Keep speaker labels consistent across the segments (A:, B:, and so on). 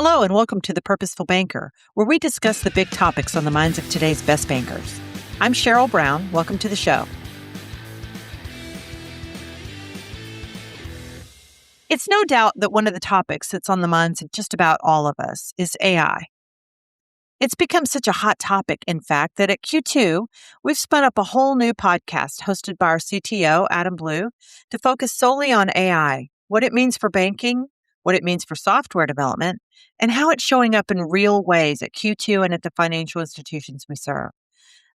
A: Hello and welcome to the Purposeful Banker, where we discuss the big topics on the minds of today's best bankers. I'm Cheryl Brown. Welcome to the show. It's no doubt that one of the topics that's on the minds of just about all of us is AI. It's become such a hot topic, in fact, that at Q2, we've spun up a whole new podcast hosted by our CTO, Adam Blue, to focus solely on AI, what it means for banking, what it means for software development, and how it's showing up in real ways at Q2 and at the financial institutions we serve.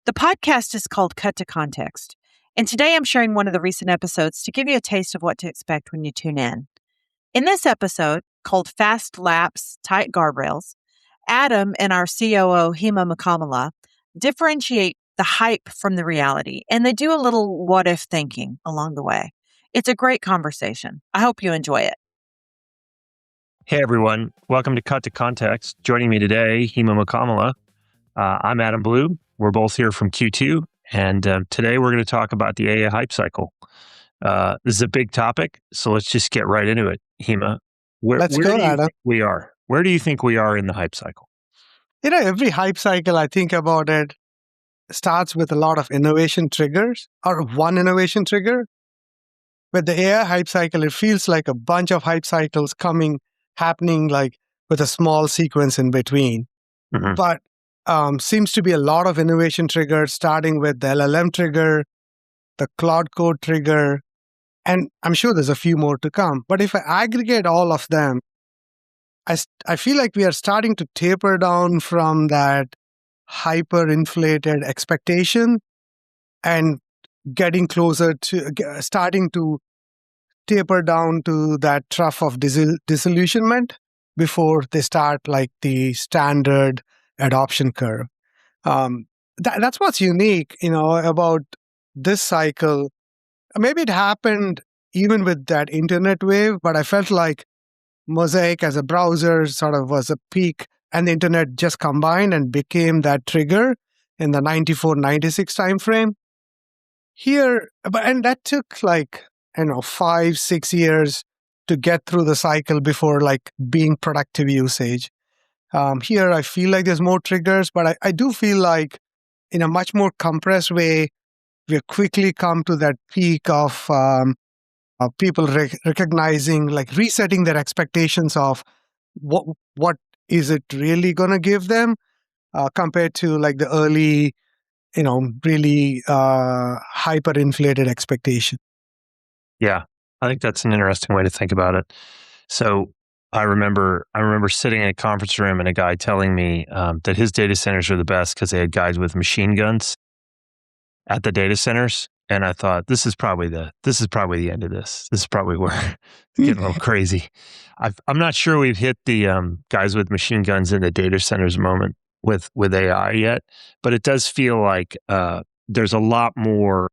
A: The podcast is called Cut to Context, and today I'm sharing one of the recent episodes to give you a taste of what to expect when you tune in. In this episode, called Fast Laps, Tight Guardrails, Adam and our COO, Hima Mukkamala, differentiate the hype from the reality, and they do a little what-if thinking along the way. It's a great conversation. I hope you enjoy it.
B: Hey everyone, welcome to Cut to Context. Joining me today, Hima Mukkamala. I'm Adam Blue. We're both here from Q2, and today we're going to talk about the AI hype cycle. This is a big topic, so let's just get right into it. Hima, where do you think we are? Where do you think we are in the hype cycle?
C: Every hype cycle, I think about it, starts with a lot of innovation triggers, or one innovation trigger. With the AI hype cycle, it feels like a bunch of hype cycles happening like with a small sequence in between. Mm-hmm. But seems to be a lot of innovation triggers, starting with the LLM trigger, the Cloud Code trigger, and I'm sure there's a few more to come. But if I aggregate all of them, I feel like we are starting to taper down from that hyper-inflated expectation and getting closer to starting to taper down to that trough of disillusionment before they start like the standard adoption curve. That's what's unique, about this cycle. Maybe it happened even with that internet wave, but I felt like Mosaic as a browser sort of was a peak, and the internet just combined and became that trigger in the 94, 96 timeframe. And that took 5-6 years to get through the cycle before being productive usage. Here, I feel like there's more triggers, but I do feel like in a much more compressed way, we've quickly come to that peak of people recognizing, resetting their expectations of what is it really going to give them compared to the early, really hyperinflated expectation.
B: Yeah, I think that's an interesting way to think about it. So I remember sitting in a conference room and a guy telling me that his data centers were the best because they had guys with machine guns at the data centers. And I thought, this is probably the end of this. This is probably where it's getting a little crazy. I'm not sure we've hit the guys with machine guns in the data centers moment with AI yet, but it does feel like there's a lot more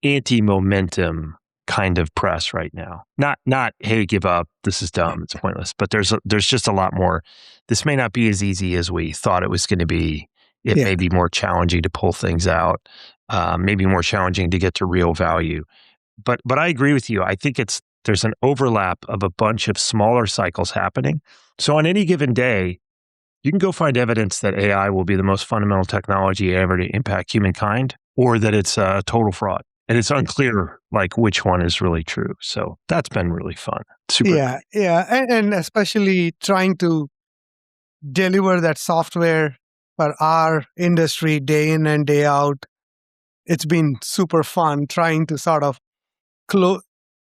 B: anti-momentum kind of press right now. Not hey, give up, this is dumb, it's pointless. But there's just a lot more. This may not be as easy as we thought it was going to be. It may be more challenging to pull things out, maybe more challenging to get to real value. But I agree with you. I think there's an overlap of a bunch of smaller cycles happening. So on any given day, you can go find evidence that AI will be the most fundamental technology ever to impact humankind, or that it's a total fraud. And it's unclear which one is really true. So that's been really fun. Super.
C: Yeah. And especially trying to deliver that software for our industry day in and day out. It's been super fun trying to sort of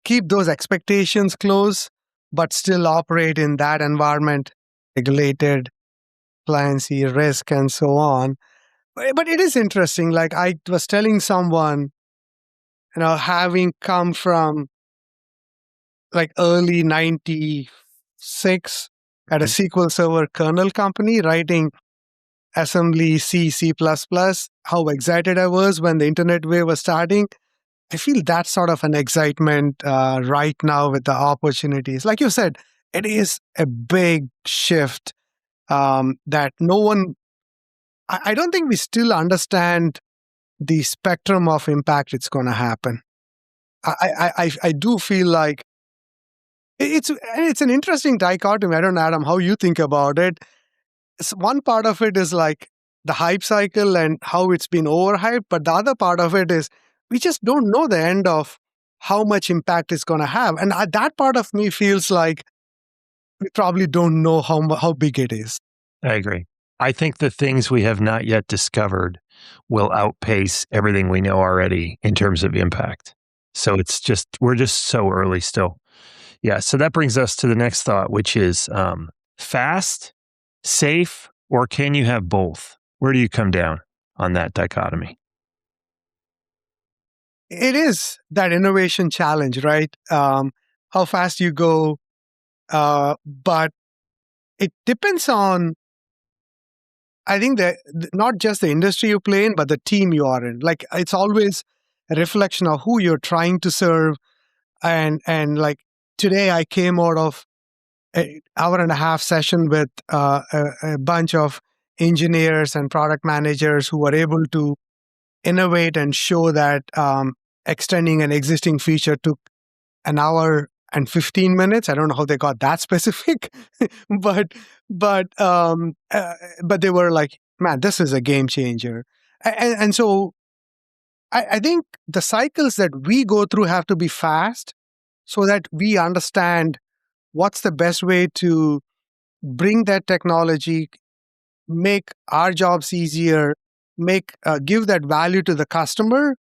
C: keep those expectations close, but still operate in that environment, regulated, compliancy, risk, and so on. But it is interesting. I was telling someone, having come from early 96 at a SQL Server kernel company, writing assembly, C, C++, how excited I was when the internet wave was starting. I feel that's sort of an excitement right now with the opportunities. Like you said, it is a big shift that no one, I don't think we still understand the spectrum of impact it's going to happen. I do feel like It's an interesting dichotomy. I don't know, Adam, how you think about it. One part of it is like the hype cycle and how it's been overhyped, but the other part of it is we just don't know the end of how much impact it's going to have. And that part of me feels like we probably don't know how big it is.
B: I agree. I think the things we have not yet discovered will outpace everything we know already in terms of impact. So we're just so early still. Yeah. So that brings us to the next thought, which is fast, safe, or can you have both? Where do you come down on that dichotomy?
C: It is that innovation challenge, right? How fast you go, but it depends on, I think, that not just the industry you play in, but the team you are in. Like, it's always a reflection of who you're trying to serve. And like today, I came out of an hour and a half session with a bunch of engineers and product managers who were able to innovate and show that extending an existing feature took an hour and 15 minutes. I don't know how they got that specific, but they were like, man, this is a game changer. And so I think the cycles that we go through have to be fast so that we understand what's the best way to bring that technology, make our jobs easier, give that value to the customer,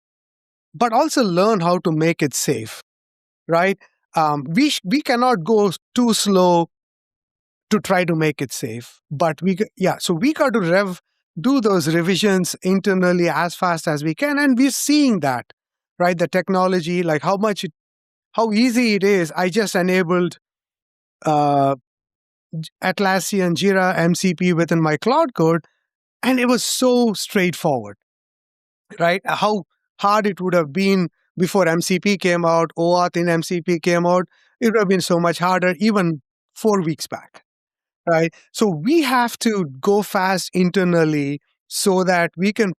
C: but also learn how to make it safe, right? We cannot go too slow to try to make it safe, but so we got to do those revisions internally as fast as we can, and we're seeing that, right? The technology, like how easy it is. I just enabled Atlassian Jira MCP within my Cloud Code, and it was so straightforward, right? How hard it would have been before MCP came out, OAuth in MCP came out, it would have been so much harder even 4 weeks back, right? So we have to go fast internally so that we can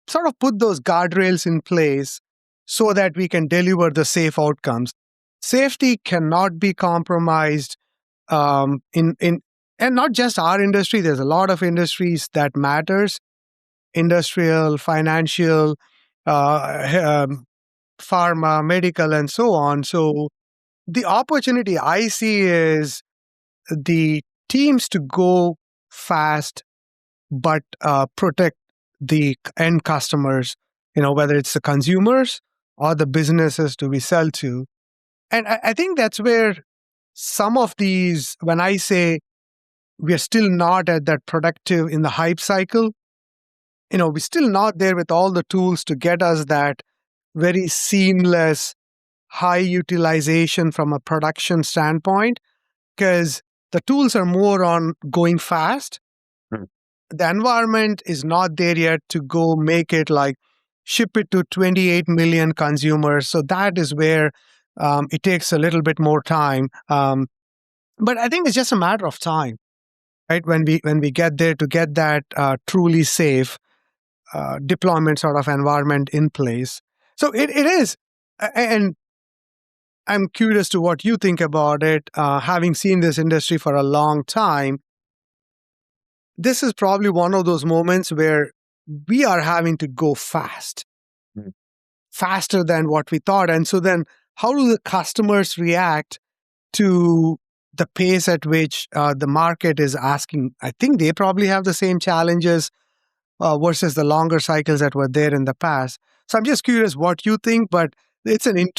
C: sort of put those guardrails in place so that we can deliver the safe outcomes. Safety cannot be compromised and not just our industry. There's a lot of industries that matters: industrial, financial, pharma, medical, and so on. So the opportunity I see is the teams to go fast, but protect the end customers, whether it's the consumers or the businesses to be sell to. And I think that's where some of these, when I say we're still not at that productive in the hype cycle, we're still not there with all the tools to get us that very seamless, high utilization from a production standpoint, because the tools are more on going fast. The environment is not there yet to go make it like ship it to 28 million consumers. So that is where it takes a little bit more time. But I think it's just a matter of time, right? When we get there to get that truly safe deployment sort of environment in place. So it is. And I'm curious to what you think about it. Having seen this industry for a long time, this is probably one of those moments where we are having to go fast, faster than what we thought. And so then how do the customers react to the pace at which the market is asking? I think they probably have the same challenges versus the longer cycles that were there in the past. So I'm just curious what you think, but it's an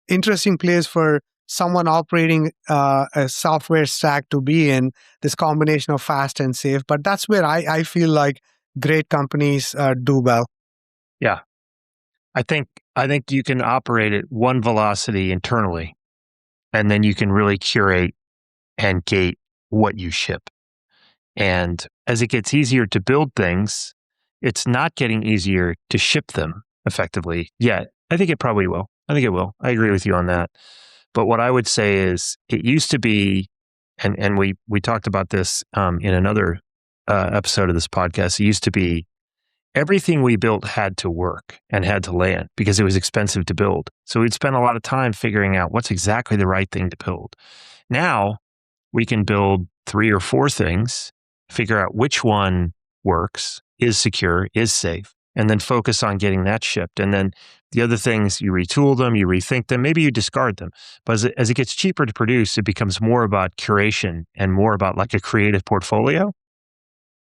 C: interesting place for someone operating a software stack to be in, this combination of fast and safe. But that's where I feel like great companies do well.
B: Yeah. I think you can operate at one velocity internally, and then you can really curate and gate what you ship. And as it gets easier to build things, it's not getting easier to ship them effectively yet. I think it probably will. I think it will. I agree with you on that. But what I would say is it used to be, and we talked about this in another episode of this podcast, it used to be everything we built had to work and had to land because it was expensive to build. So we'd spend a lot of time figuring out what's exactly the right thing to build. Now we can build 3 or 4 things, figure out which one works, is secure, is safe, and then focus on getting that shipped. And then the other things, you retool them, you rethink them, maybe you discard them. But as it gets cheaper to produce, it becomes more about curation and more about like a creative portfolio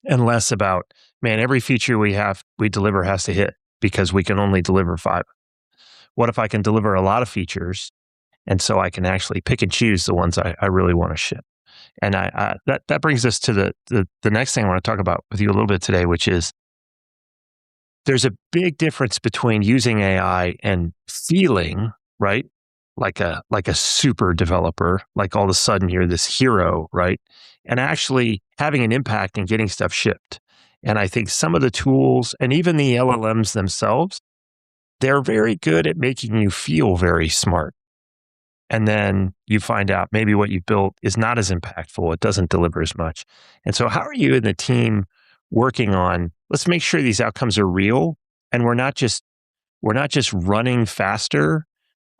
B: and less about, man, every feature we deliver has to hit because we can only deliver 5. What if I can deliver a lot of features? And so I can actually pick and choose the ones I really want to ship. And that brings us to the next thing I want to talk about with you a little bit today, which is there's a big difference between using AI and feeling, right? Like a super developer, like all of a sudden you're this hero, right? And actually having an impact and getting stuff shipped. And I think some of the tools and even the LLMs themselves, they're very good at making you feel very smart. And then you find out maybe what you built is not as impactful. It doesn't deliver as much. And so how are you and the team working on, let's make sure these outcomes are real and we're not just running faster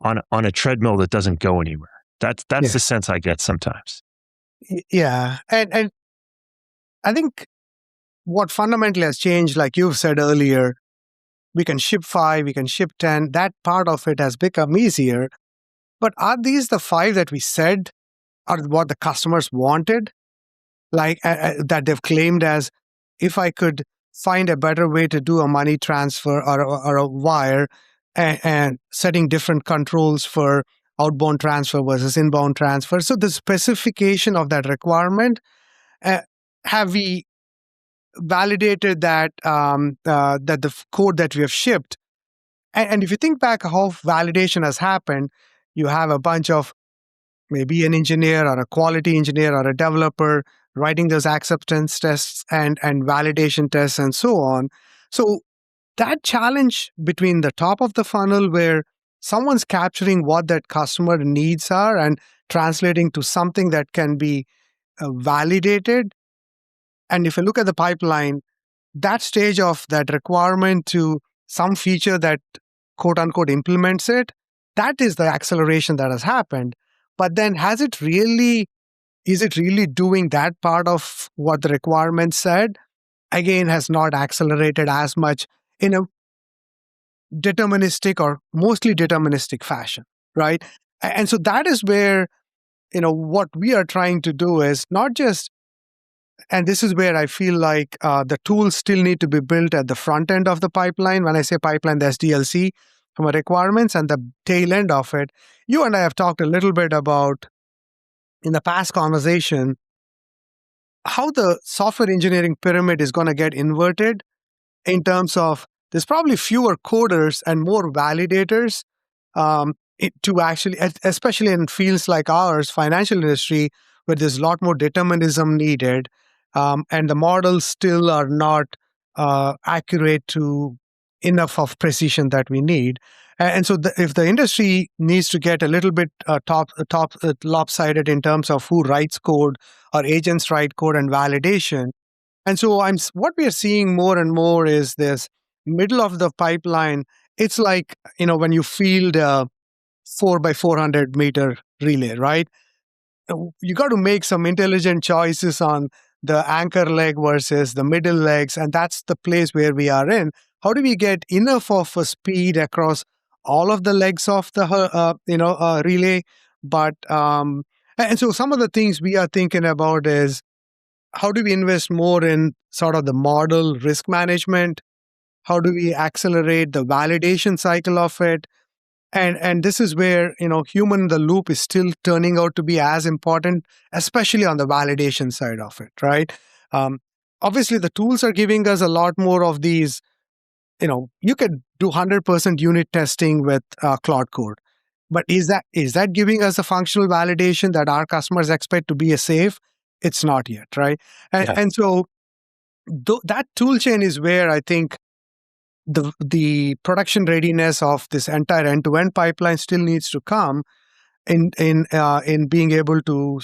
B: on a treadmill that doesn't go anywhere. That's the sense I get sometimes.
C: Yeah. And I think what fundamentally has changed, like you've said earlier, we can ship 5, we can ship 10. That part of it has become easier. But are these the 5 that we said are what the customers wanted? Like that they've claimed as, if I could find a better way to do a money transfer or a wire and setting different controls for outbound transfer versus inbound transfer. So the specification of that requirement, have we validated that that the code that we have shipped? And if you think back how validation has happened, you have a bunch of maybe an engineer or a quality engineer or a developer writing those acceptance tests and validation tests and so on. So that challenge between the top of the funnel where someone's capturing what that customer needs are and translating to something that can be validated. And if you look at the pipeline, that stage of that requirement to some feature that quote unquote implements it, that is the acceleration that has happened. But then is it really doing that part of what the requirement said? Again, has not accelerated as much in a deterministic or mostly deterministic fashion, right? And so that is where, what we are trying to do is not just, and this is where I feel like the tools still need to be built at the front end of the pipeline. When I say pipeline, the SDLC from a requirements and the tail end of it. You and I have talked a little bit about in the past conversation how the software engineering pyramid is going to get inverted in terms of there's probably fewer coders and more validators to actually, especially in fields like ours, financial industry, where there's a lot more determinism needed, and the models still are not accurate to enough of precision that we need. And so if the industry needs to get a little bit lopsided in terms of who writes code or agents write code and validation. And so what we are seeing more and more is this middle of the pipeline. It's like, when you field a 4x400 meter relay, right? You got to make some intelligent choices on the anchor leg versus the middle legs. And that's the place where we are in. How do we get enough of a speed across all of the legs of the relay? But and so some of the things we are thinking about is how do we invest more in sort of the model risk management? How do we accelerate the validation cycle of it? And this is where human in the loop is still turning out to be as important, especially on the validation side of it, right? Obviously, the tools are giving us a lot more of these. You could do 100% unit testing with Claude Code, but is that giving us a functional validation that our customers expect to be a safe? It's not yet, right? And so that tool chain is where I think the production readiness of this entire end-to-end pipeline still needs to come in being able to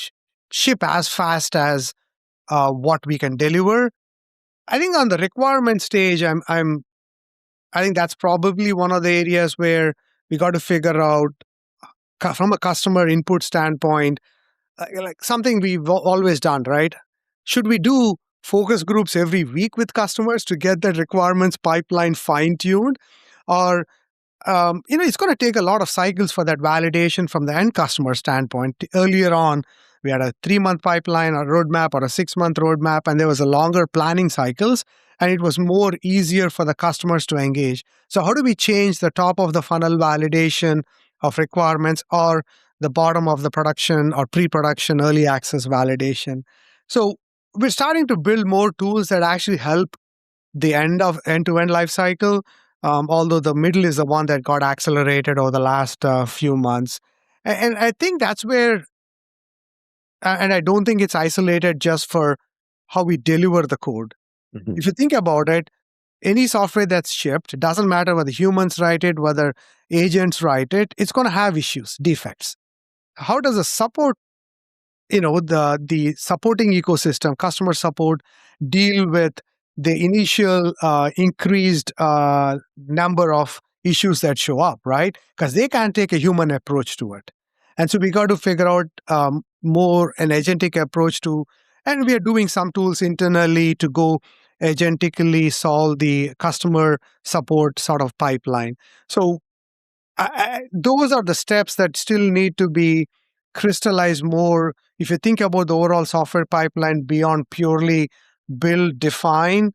C: ship as fast as what we can deliver. I think on the requirement stage, I think that's probably one of the areas where we got to figure out from a customer input standpoint, like something we've always done, right? Should we do focus groups every week with customers to get the requirements pipeline fine-tuned? Or, it's going to take a lot of cycles for that validation from the end customer standpoint. Earlier on, we had a 3-month pipeline, a roadmap, or a 6-month roadmap, and there was a longer planning cycles, and it was more easier for the customers to engage. So how do we change the top of the funnel validation of requirements or the bottom of the production or pre-production early access validation? So we're starting to build more tools that actually help the end-to-end life cycle, although the middle is the one that got accelerated over the last few months. And I think that's where, and I don't think it's isolated just for how we deliver the code.
B: Mhm.
C: If you think about it, any software that's shipped, it doesn't matter whether humans write it, whether agents write it, it's going to have issues, defects. How does the support, the supporting ecosystem, customer support, deal with the initial increased number of issues that show up, right? Because they can't take a human approach to it. And so we got to figure out more an agentic approach to, and we are doing some tools internally to go agentically solve the customer support sort of pipeline. So those are the steps that still need to be crystallized more. If you think about the overall software pipeline beyond purely build, define,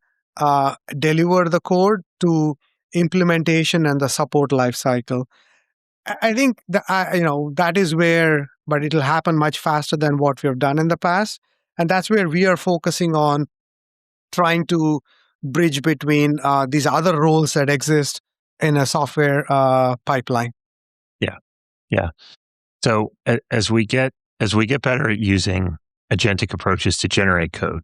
C: deliver the code to implementation and the support lifecycle, I think that is where, but it'll happen much faster than what we have done in the past, and that's where we are focusing on trying to bridge between these other roles that exist in a software pipeline.
B: Yeah. So as we get better at using agentic approaches to generate code,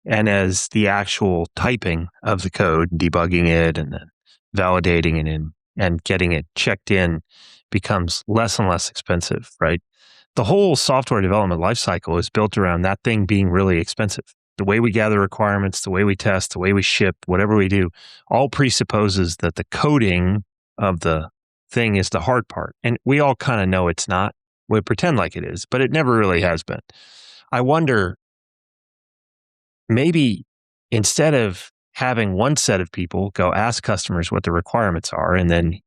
B: and as the actual typing of the code, debugging it, and then validating it and getting it checked in becomes less and less expensive, right? The whole software development lifecycle is built around that thing being really expensive. The way we gather requirements, the way we test, the way we ship, whatever we do, all presupposes that the coding of the thing is the hard part. And we all kind of know it's not. We pretend like it is, but it never really has been. I wonder, maybe instead of having one set of people go ask customers what the requirements are and then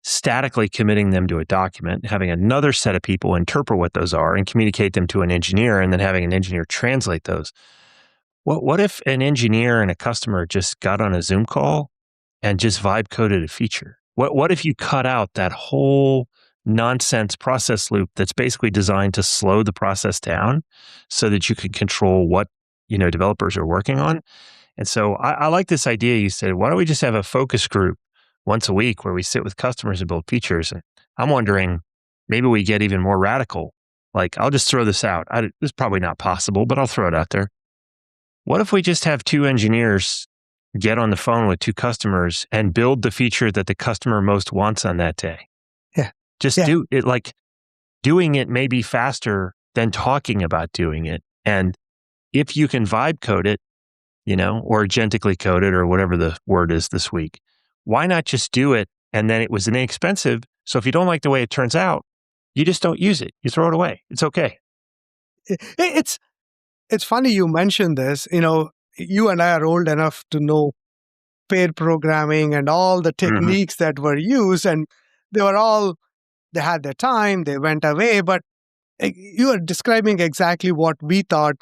B: statically committing them to a document, having another set of people interpret what those are and communicate them to an engineer, and then having an engineer translate those. What if an engineer and a customer just got on a Zoom call and just vibe coded a feature? What if you cut out that whole nonsense process loop that's basically designed to slow the process down so that you can control what developers are working on? And so I like this idea you said, why don't we just have a focus group once a week where we sit with customers and build features? And I'm wondering, maybe we get even more radical. Like, I'll just throw this out. This is probably not possible, but I'll throw it out there. What if we just have 2 engineers get on the phone with 2 customers and build the feature that the customer most wants on that day?
C: Yeah.
B: Do it. Like, doing it may be faster than talking about doing it. And if you can vibe code it, or agentically code it, or whatever the word is this week, why not just do it? And then it was inexpensive. So if you don't like the way it turns out, you just don't use it. You throw it away. It's okay.
C: It's funny you mentioned this. You and I are old enough to know pair programming and all the techniques that were used, and they had their time, they went away. But you are describing exactly what we thought,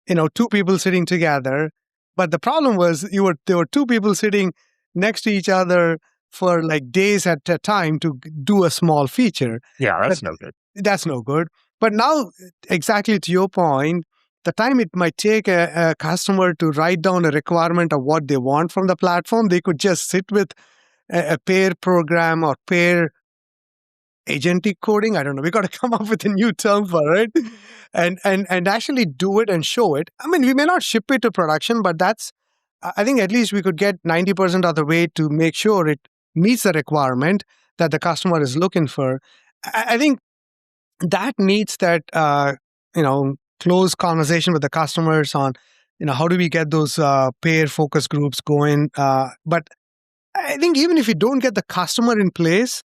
C: 2 people sitting together. But the problem was there were 2 people sitting next to each other for like days at a time to do a small feature.
B: Yeah, that's no good.
C: That's no good. But now, exactly to your point, the time it might take a customer to write down a requirement of what they want from the platform, they could just sit with a pair program or pair agentic coding. I don't know. We got to come up with a new term for it, and actually do it and show it. I mean, we may not ship it to production, but I think at least we could get 90% of the way to make sure it meets the requirement that the customer is looking for. I think that needs that close conversation with the customers on how do we get those pair focus groups going? But I think even if you don't get the customer in place,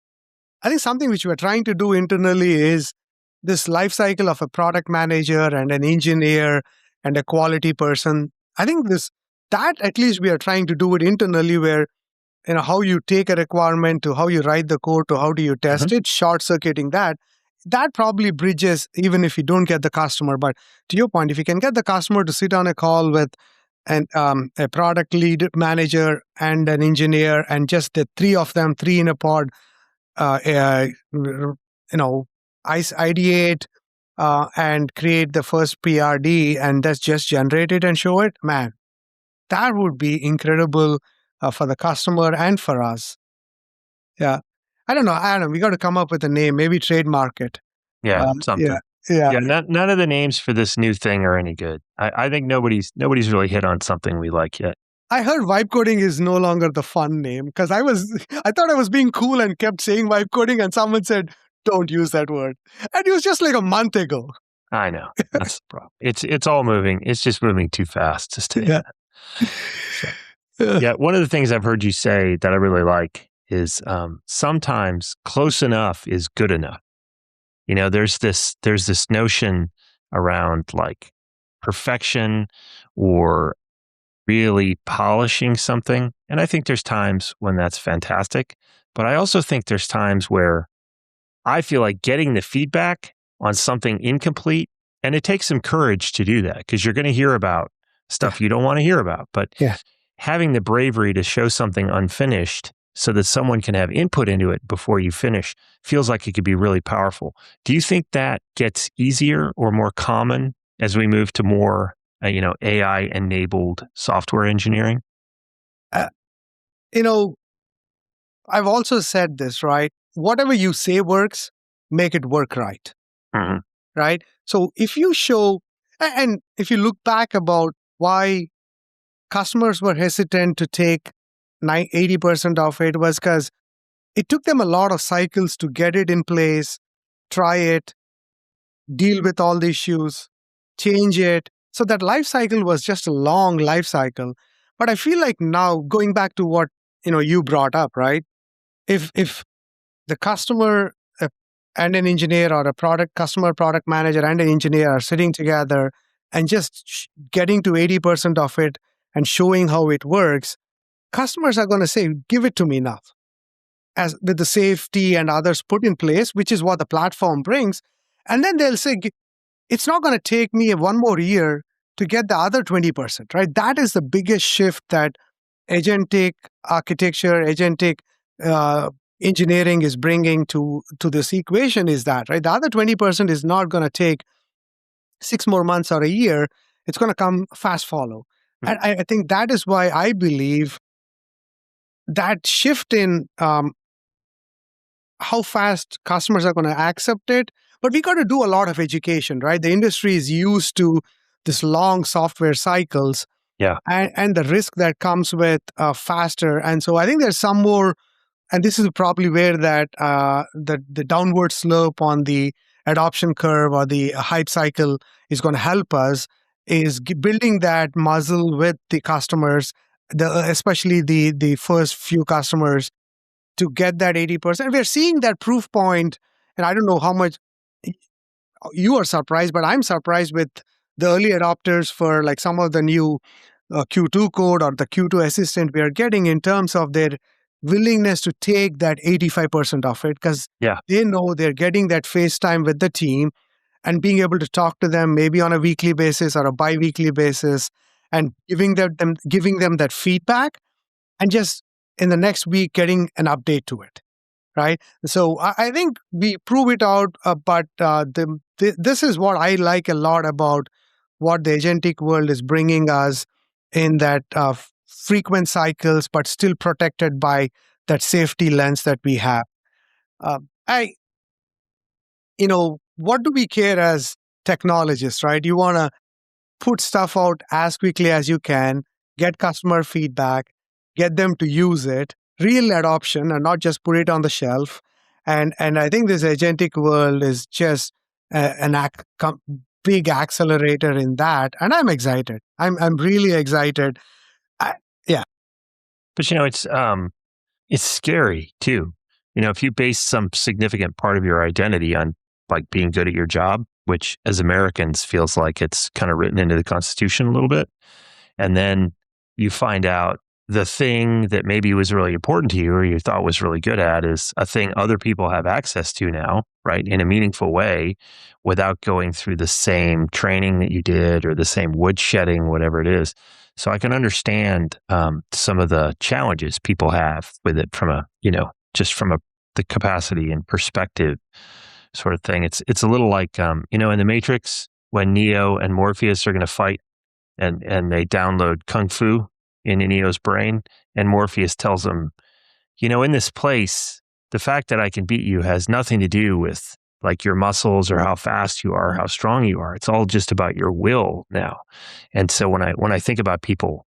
C: I think something which we're trying to do internally is this life cycle of a product manager and an engineer and a quality person. I think that at least we are trying to do it internally, where how you take a requirement to how you write the code to how do you test it, short circuiting that probably bridges even if you don't get the customer. But to your point, if you can get the customer to sit on a call with a product lead manager and an engineer, and just the three of them, three in a pod, ideate and create the first PRD, and that's just generate it and show it, man, that would be incredible for the customer and for us. Yeah. I don't know. We got to come up with a name, maybe trademark it.
B: Yeah, something.
C: Yeah.
B: None of the names for this new thing are any good. I think nobody's really hit on something we like yet.
C: I heard vibe coding is no longer the fun name, because I thought I was being cool and kept saying vibe coding, and someone said, don't use that word. And it was just like a month ago.
B: I know. That's the problem. It's all moving. It's just moving too fast to stay.
C: Yeah.
B: Yeah. One of the things I've heard you say that I really like is sometimes close enough is good enough. There's this notion around like perfection or really polishing something. And I think there's times when that's fantastic, but I also think there's times where I feel like getting the feedback on something incomplete, and it takes some courage to do that, because you're going to hear about stuff you don't want to hear about, but having the bravery to show something unfinished so that someone can have input into it before you finish feels like it could be really powerful. Do you think that gets easier or more common as we move to more AI-enabled software engineering?
C: I've also said this, right? Whatever you say works, make it work right.
B: Mm-hmm.
C: Right? So if you show, and if you look back about why customers were hesitant to take 80% of it, was because it took them a lot of cycles to get it in place, try it, deal with all the issues, change it. So that life cycle was just a long life cycle. But I feel like now, going back to what you brought up, right? If the customer and an engineer, or a product manager and an engineer are sitting together and just getting to 80% of it and showing how it works, customers are going to say, give it to me now. As with the safety and others put in place, which is what the platform brings. And then they'll say, it's not going to take me one more year to get the other 20%, right? That is the biggest shift that agentic architecture, agentic engineering is bringing to this equation, is that, right? The other 20% is not going to take 6 more months or a year. It's going to come fast follow. Mm-hmm. And I think that is why I believe that shift in how fast customers are going to accept it. But we got to do a lot of education, right? The industry is used to this long software cycles, and the risk that comes with faster. And so I think there's some more, and this is probably where that the downward slope on the adoption curve or the hype cycle is going to help us, is building that muscle with the customers, especially the first few customers, to get that 80%. We're seeing that proof point, and I don't know how much you are surprised, but I'm surprised with the early adopters for like some of the new Q2 code or the Q2 assistant we are getting, in terms of their willingness to take that 85% of it, because they know they're getting that face time with the team and being able to talk to them maybe on a weekly basis or a bi-weekly basis, and giving them that feedback, and just in the next week getting an update to it, right? So I think we prove it out, but this is what I like a lot about what the agentic world is bringing us, in that frequent cycles, but still protected by that safety lens that we have. What do we care as technologists, right? You want to put stuff out as quickly as you can, get customer feedback, get them to use it, real adoption, and not just put it on the shelf. And I think this agentic world is just big accelerator in that. And I'm excited. I'm really excited. Yeah.
B: But it's scary too. If you base some significant part of your identity on like being good at your job, which as Americans feels like it's kind of written into the Constitution a little bit, and then you find out the thing that maybe was really important to you or you thought was really good at is a thing other people have access to now, right? In a meaningful way without going through the same training that you did or the same woodshedding, whatever it is. So I can understand some of the challenges people have with it from the capacity and perspective sort of thing. It's a little like, in the Matrix when Neo and Morpheus are going to fight and they download Kung Fu in Neo's brain. And Morpheus tells him, in this place, the fact that I can beat you has nothing to do with like your muscles or how fast you are, or how strong you are. It's all just about your will now. And so when I think about people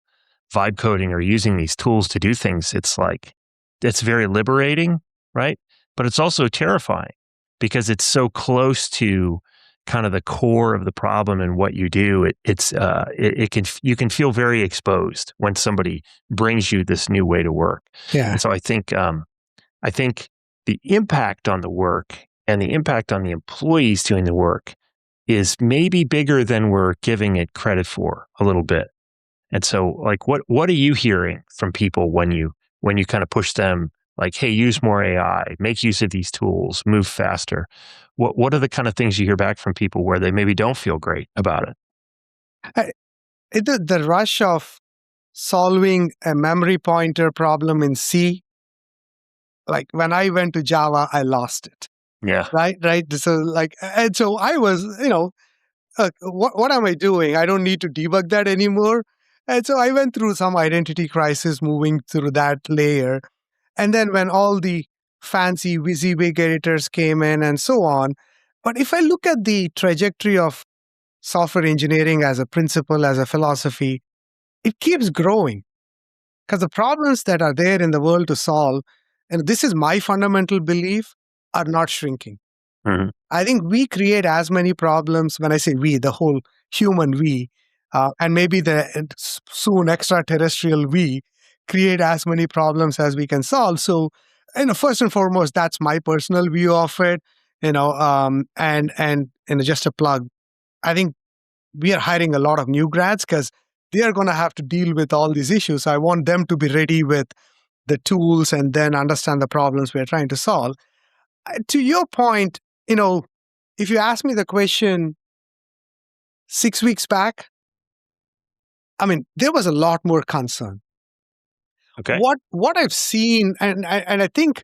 B: vibe coding or using these tools to do things, it's like, it's very liberating, right? But it's also terrifying because it's so close to kind of the core of the problem and what you do. You can feel very exposed when somebody brings you this new way to work.
C: Yeah.
B: And so I think the impact on the work and the impact on the employees doing the work is maybe bigger than we're giving it credit for a little bit. And so like, what are you hearing from people when you kind of push them like, hey, use more AI, make use of these tools, move faster? What are the kind of things you hear back from people where they maybe don't feel great about it?
C: The rush of solving a memory pointer problem in C, like when I went to Java, I lost it.
B: Yeah.
C: Right. And so I was, what am I doing? I don't need to debug that anymore. And so I went through some identity crisis moving through that layer. And then when all the fancy WYSIWYG editors came in and so on. But if I look at the trajectory of software engineering as a principle, as a philosophy, it keeps growing because the problems that are there in the world to solve, and this is my fundamental belief, are not shrinking.
B: Mm-hmm.
C: I think we create as many problems. When I say we, the whole human we, and maybe the soon extraterrestrial we, create as many problems as we can solve. So, first and foremost, that's my personal view of it. And just a plug, I think we are hiring a lot of new grads because they are going to have to deal with all these issues. I want them to be ready with the tools and then understand the problems we're trying to solve. To your point, if you ask me the question 6 weeks back, there was a lot more concern.
B: Okay.
C: What I've seen, and I think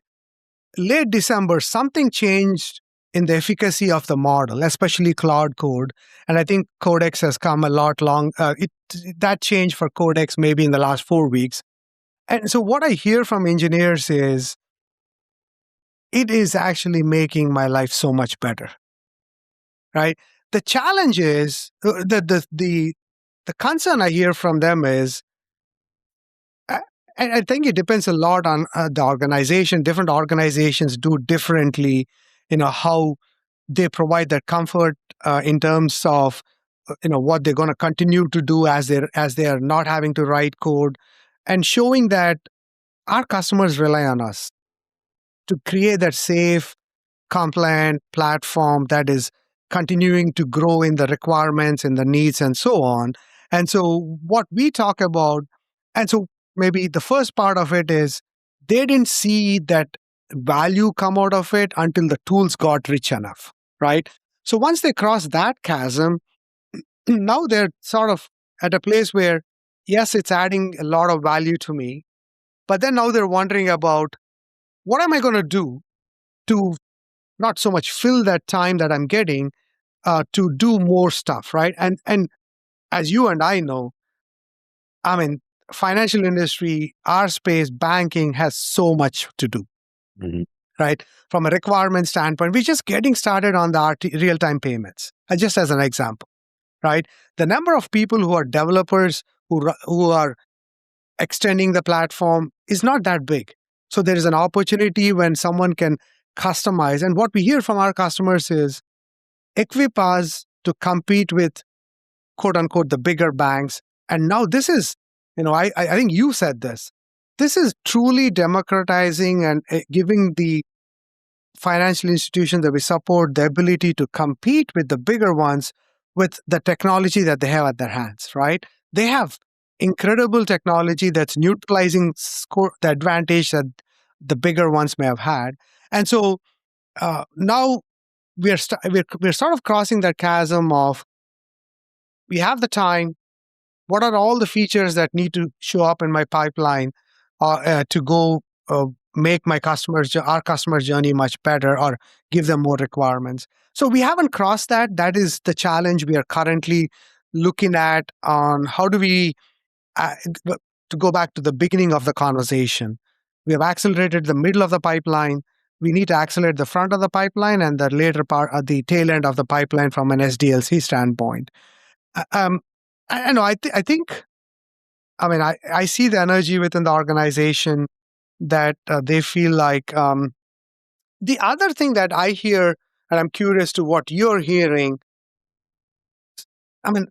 C: late December, something changed in the efficacy of the model, especially Claude Code. And I think Codex has come a lot long. That changed for Codex maybe in the last 4 weeks. And so what I hear from engineers is, it is actually making my life so much better, right? The challenge is, the concern I hear from them is, and I think it depends a lot on the organization. Different organizations do differently, how they provide that comfort in terms of, what they're going to continue to do as they are not having to write code, and showing that our customers rely on us to create that safe, compliant platform that is continuing to grow in the requirements and the needs and so on. And so what we talk about, and so maybe the first part of it is they didn't see that value come out of it until the tools got rich enough, right? So once they cross that chasm, now they're sort of at a place where, yes, it's adding a lot of value to me, but then now they're wondering about, what am I going to do to not so much fill that time that I'm getting to do more stuff, right? And as you and I know, financial industry, our space, banking has so much to do,
B: Mm-hmm.
C: right? From a requirement standpoint, we're just getting started on the real-time payments, just as an example, right? The number of people who are developers who are extending the platform is not that big. So there is an opportunity when someone can customize. And what we hear from our customers is, equip us to compete with quote unquote the bigger banks. And now this is, I think you said this. This is truly democratizing and giving the financial institutions that we support the ability to compete with the bigger ones with the technology that they have at their hands, right? They have incredible technology that's neutralizing the advantage that the bigger ones may have had. And so now we're sort of crossing that chasm of we have the time. What are all the features that need to show up in my pipeline to go make our customer's journey much better or give them more requirements? So we haven't crossed that. That is the challenge we are currently looking at on how do we, to go back to the beginning of the conversation, we have accelerated the middle of the pipeline. We need to accelerate the front of the pipeline and the later part at the tail end of the pipeline from an SDLC standpoint. I think, I see the energy within the organization that they feel like the other thing that I hear, and I'm curious to what you're hearing.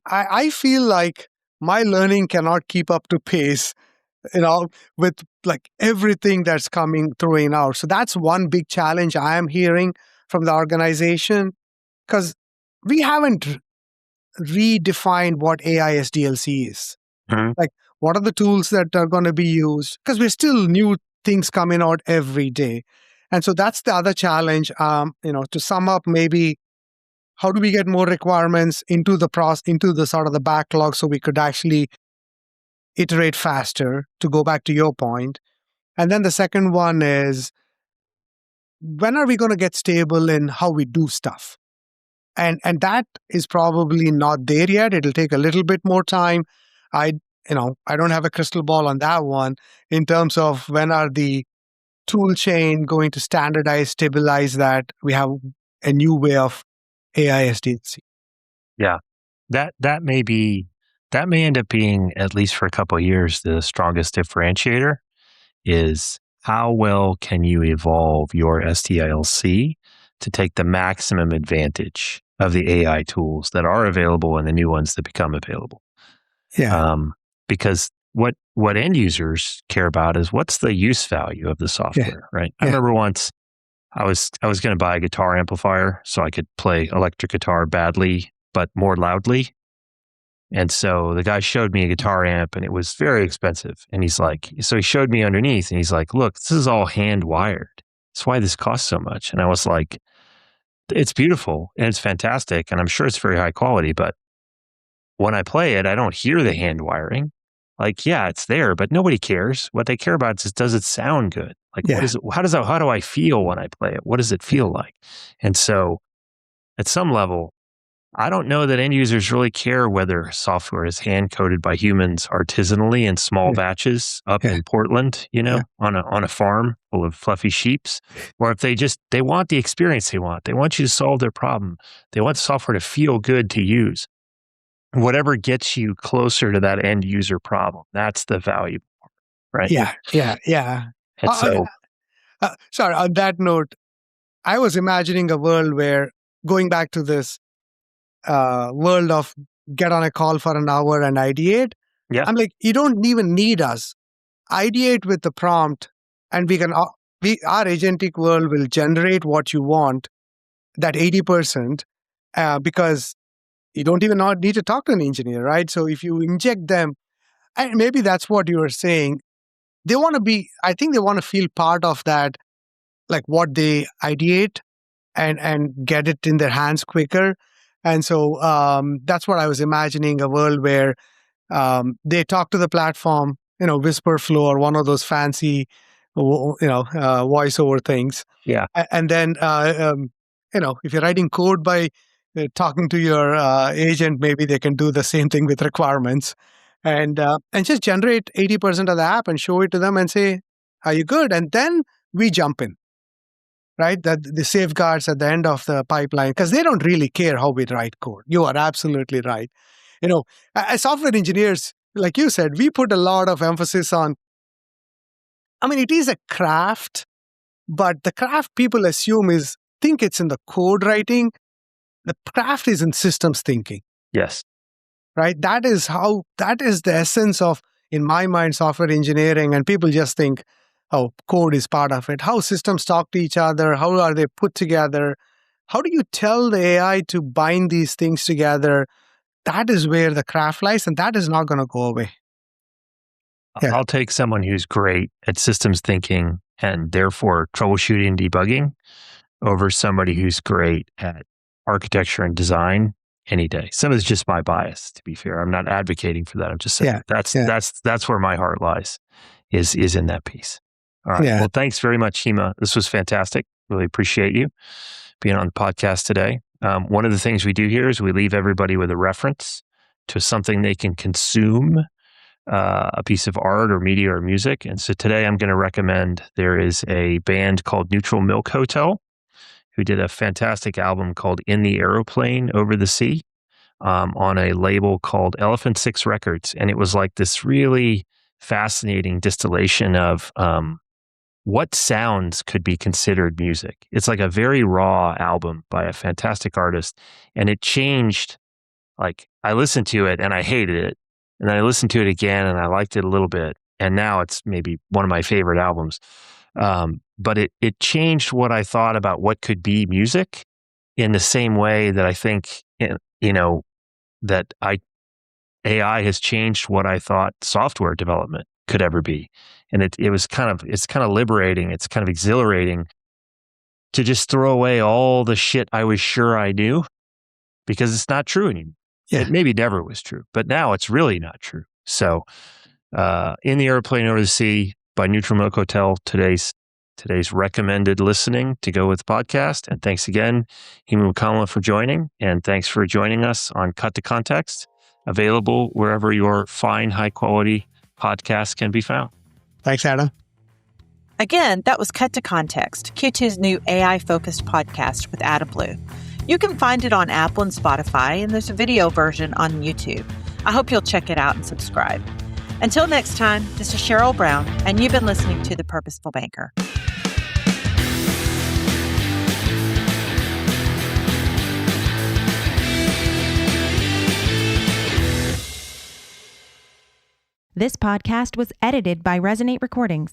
C: I feel like my learning cannot keep up to pace, with like everything that's coming through out. So that's one big challenge I am hearing from the organization, because we haven't redefined what AI SDLC is.
B: Mm-hmm.
C: Like, what are the tools that are going to be used? Because we're still new things coming out every day. And so that's the other challenge. To sum up, maybe how do we get more requirements into the sort of the backlog so we could actually iterate faster, to go back to your point. And then the second one is, when are we going to get stable in how we do stuff? And that is probably not there yet. It'll take a little bit more time. I don't have a crystal ball on that one in terms of when are the tool chain going to standardize, stabilize that we have a new way of AI SDLC.
B: Yeah, that may end up being, at least for a couple of years, the strongest differentiator is how well can you evolve your SDLC to take the maximum advantage of the AI tools that are available and the new ones that become available.
C: Yeah.
B: Because what end users care about is what's the use value of the software, right? I remember once I was going to buy a guitar amplifier so I could play electric guitar badly, but more loudly. And so the guy showed me a guitar amp and it was very expensive. And he's like, so he showed me underneath and he's like, look, this is all hand wired. That's why this costs so much. And I was like, it's beautiful and it's fantastic. And I'm sure it's very high quality, but when I play it, I don't hear the hand wiring. Like, yeah, it's there, but nobody cares. What they care about is, does it sound good? Like, what is it? How do I feel when I play it? What does it feel like? And so at some level, I don't know that end users really care whether software is hand coded by humans artisanally in small batches up in Portland, on a farm full of fluffy sheeps, or if they want the experience they want. They want you to solve their problem. They want the software to feel good to use. Whatever gets you closer to that end user problem, that's the value part, right?
C: Yeah.
B: And so,
C: sorry, on that note, I was imagining a world where, going back to this world of get on a call for an hour and ideate, I'm like, you don't even need us. Ideate with the prompt, and our agentic world will generate what you want, that 80%, because you don't even need to talk to an engineer, right? So if you inject them, and maybe that's what you were saying, I think they want to feel part of that, like what they ideate and get it in their hands quicker. And so that's what I was imagining, a world where they talk to the platform, Whisperflow or one of those fancy, voiceover things.
B: Yeah.
C: And then, if you're writing code by talking to your agent, maybe they can do the same thing with requirements, and just generate 80% of the app and show it to them and say, "Are you good?" And then we jump in, right? That the safeguards at the end of the pipeline, because they don't really care how we write code. You are absolutely right. As software engineers, like you said, we put a lot of emphasis on. It is a craft, but the craft people think it's in the code writing. the craft is in systems thinking,
B: Yes.
C: right? That is the essence of, in my mind, software engineering. And people just think, oh, code is part of it. How systems talk to each other, how are they put together? How do you tell the AI to bind these things together? That is where the craft lies, and that is not going to go away. Yeah.
B: I'll take someone who's great at systems thinking and therefore troubleshooting and debugging over somebody who's great at architecture and design any day. Some of it's just my bias, to be fair. I'm not advocating for that. I'm just saying that's where my heart lies, is in that piece. All right.
C: Yeah.
B: Well, thanks very much, Hima. This was fantastic. Really appreciate you being on the podcast today. One of the things we do here is we leave everybody with a reference to something they can consume, a piece of art or media or music. And so today I'm going to recommend, there is a band called Neutral Milk Hotel who did a fantastic album called In the Aeroplane Over the Sea on a label called Elephant Six Records. And it was like this really fascinating distillation of what sounds could be considered music. It's like a very raw album by a fantastic artist. And it changed, like I listened to it and I hated it. And then I listened to it again and I liked it a little bit. And now it's maybe one of my favorite albums. But it changed what I thought about what could be music in the same way that I think, that AI has changed what I thought software development could ever be. And it's kind of liberating. It's kind of exhilarating to just throw away all the shit I was sure I knew, because it's not true anymore.
C: Yeah.
B: It maybe never was true, but now it's really not true. So, In the Airplane Over the Sea by Neutral Milk Hotel, today's recommended listening to go with the podcast. And thanks again, Hima Mukkamala, for joining. And thanks for joining us on Cut to Context, available wherever your fine, high quality podcasts can be found.
C: Thanks, Adam.
A: Again, that was Cut to Context, Q2's new AI-focused podcast with Adam Blue. You can find it on Apple and Spotify, and there's a video version on YouTube. I hope you'll check it out and subscribe. Until next time, this is Cheryl Brown, and you've been listening to The Purposeful Banker.
D: This podcast was edited by Resonate Recordings.